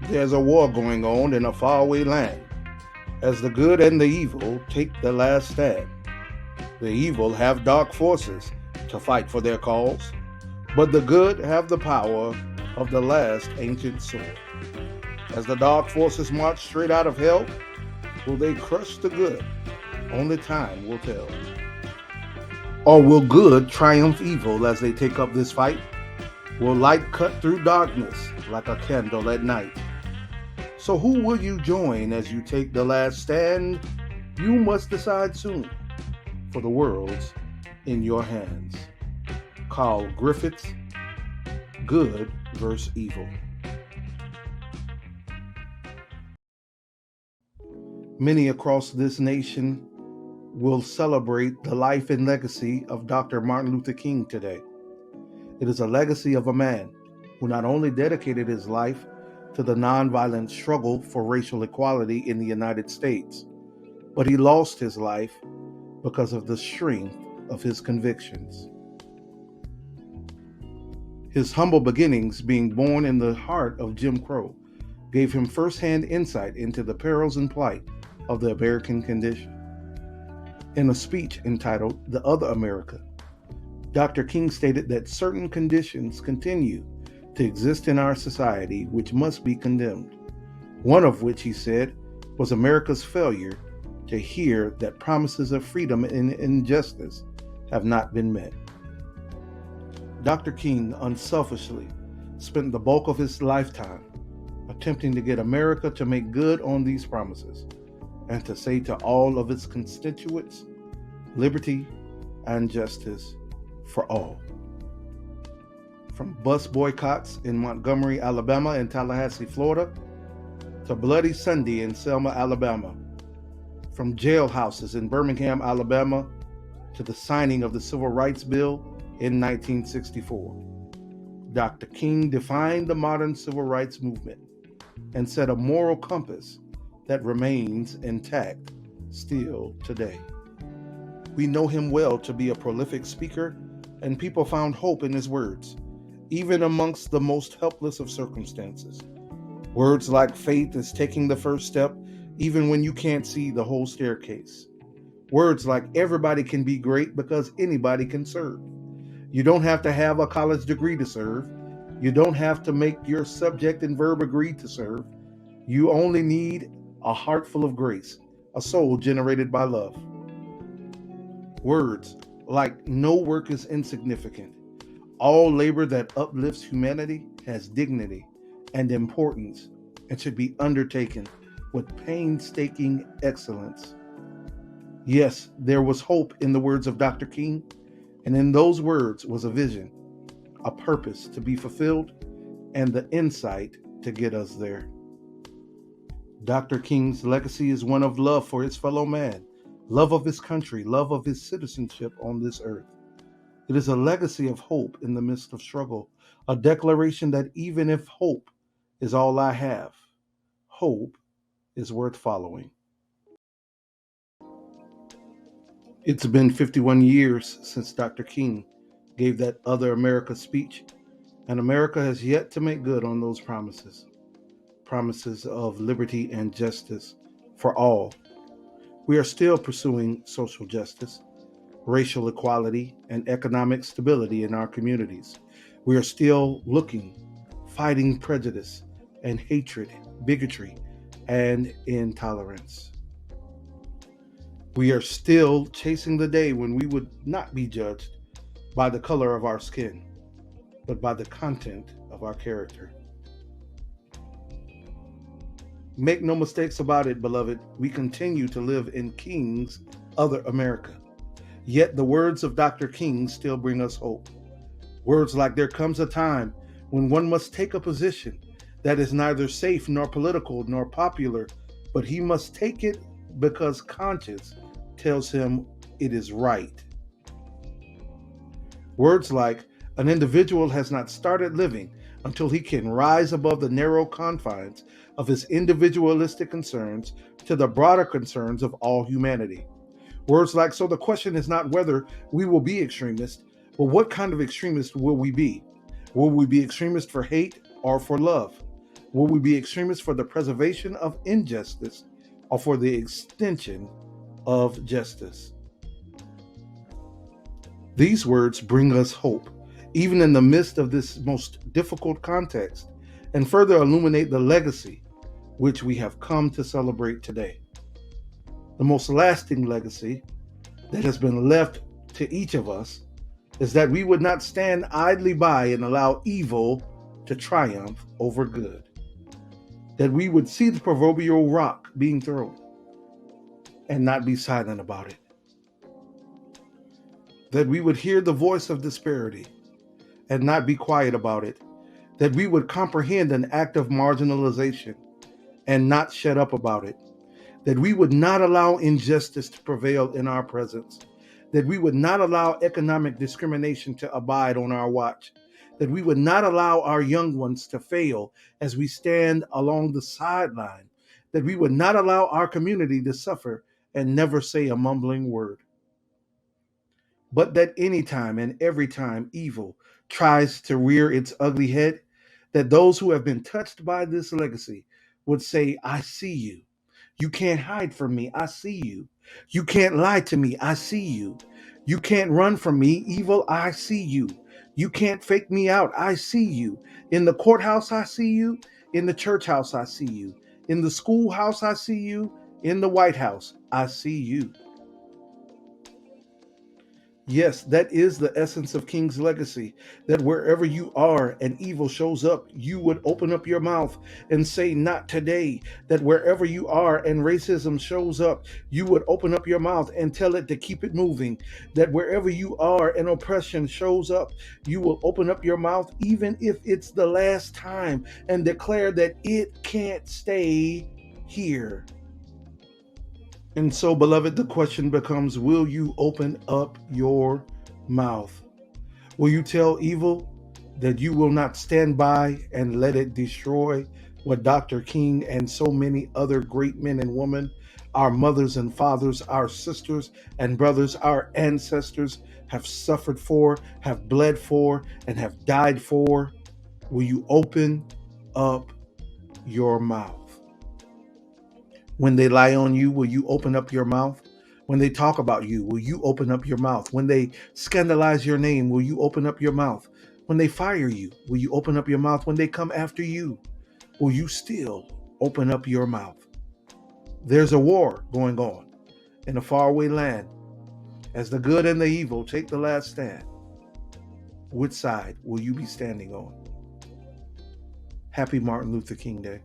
There's a war going on in a faraway land. As the good and the evil take the last stand, the evil have dark forces to fight for their cause, but the good have the power of the last ancient sword. As the dark forces march straight out of hell, will they crush the good? Only time will tell. Or will good triumph evil as they take up this fight? Will light cut through darkness like a candle at night? So who will you join as you take the last stand? You must decide soon, for the world's in your hands. Carl Griffiths, Good versus Evil. Many across this nation will celebrate the life and legacy of Dr. Martin Luther King today. It is a legacy of a man who not only dedicated his life to the nonviolent struggle for racial equality in the United States, but he lost his life because of the strength of his convictions. His humble beginnings, being born in the heart of Jim Crow, gave him firsthand insight into the perils and plight of the American condition. In a speech entitled The Other America, Dr. King stated that certain conditions continue to exist in our society which must be condemned. One of which, he said, was America's failure to hear that promises of freedom and injustice have not been met. Dr. King unselfishly spent the bulk of his lifetime attempting to get America to make good on these promises and to say to all of its constituents, liberty and justice for all. From bus boycotts in Montgomery, Alabama and Tallahassee, Florida, to Bloody Sunday in Selma, Alabama, from jailhouses in Birmingham, Alabama, to the signing of the Civil Rights Bill in 1964. Dr. King defined the modern civil rights movement and set a moral compass that remains intact still today. We know him well to be a prolific speaker, and people found hope in his words, even amongst the most helpless of circumstances. Words like faith is taking the first step, even when you can't see the whole staircase. Words like everybody can be great because anybody can serve. You don't have to have a college degree to serve. You don't have to make your subject and verb agree to serve. You only need a heart full of grace, a soul generated by love. Words like no work is insignificant. All labor that uplifts humanity has dignity and importance and should be undertaken with painstaking excellence. Yes, there was hope in the words of Dr. King, and in those words was a vision, a purpose to be fulfilled, and the insight to get us there. Dr. King's legacy is one of love for his fellow man, love of his country, love of his citizenship on this earth. It is a legacy of hope in the midst of struggle, a declaration that even if hope is all I have, hope is worth following. It's been 51 years since Dr. King gave that Other America speech, and America has yet to make good on those promises. Promises of liberty and justice for all. We are still pursuing social justice, racial equality, and economic stability in our communities. We are still fighting prejudice and hatred, bigotry, and intolerance. We are still chasing the day when we would not be judged by the color of our skin, but by the content of our character. Make no mistakes about it, beloved, we continue to live in King's Other America. Yet the words of Dr. King still bring us hope. Words like there comes a time when one must take a position that is neither safe nor political nor popular, but he must take it because conscience tells him it is right. Words like an individual has not started living until he can rise above the narrow confines of his individualistic concerns to the broader concerns of all humanity. Words like, so the question is not whether we will be extremists, but what kind of extremists will we be? Will we be extremists for hate or for love? Will we be extremists for the preservation of injustice or for the extension of justice? These words bring us hope, even in the midst of this most difficult context, and further illuminate the legacy which we have come to celebrate today. The most lasting legacy that has been left to each of us is that we would not stand idly by and allow evil to triumph over good. That we would see the proverbial rock being thrown and not be silent about it. That we would hear the voice of disparity and not be quiet about it. That we would comprehend an act of marginalization and not shut up about it. That we would not allow injustice to prevail in our presence. That we would not allow economic discrimination to abide on our watch. That we would not allow our young ones to fail as we stand along the sideline. That we would not allow our community to suffer and never say a mumbling word. But that any time and every time evil tries to rear its ugly head, that those who have been touched by this legacy would say, I see you. You can't hide from me. I see you. You can't lie to me. I see you. You can't run from me. Evil, I see you. You can't fake me out. I see you. In the courthouse, I see you. In the church house, I see you. In the schoolhouse, I see you. In the White House, I see you. Yes, that is the essence of King's legacy, that wherever you are and evil shows up, you would open up your mouth and say, not today. That wherever you are and racism shows up, you would open up your mouth and tell it to keep it moving. That wherever you are and oppression shows up, you will open up your mouth, even if it's the last time, and declare that it can't stay here. And so, beloved, the question becomes, will you open up your mouth? Will you tell evil that you will not stand by and let it destroy what Dr. King and so many other great men and women, our mothers and fathers, our sisters and brothers, our ancestors have suffered for, have bled for, and have died for? Will you open up your mouth? When they lie on you, will you open up your mouth? When they talk about you, will you open up your mouth? When they scandalize your name, will you open up your mouth? When they fire you, will you open up your mouth? When they come after you, will you still open up your mouth? There's a war going on in a faraway land. As the good and the evil take the last stand, which side will you be standing on? Happy Martin Luther King Day.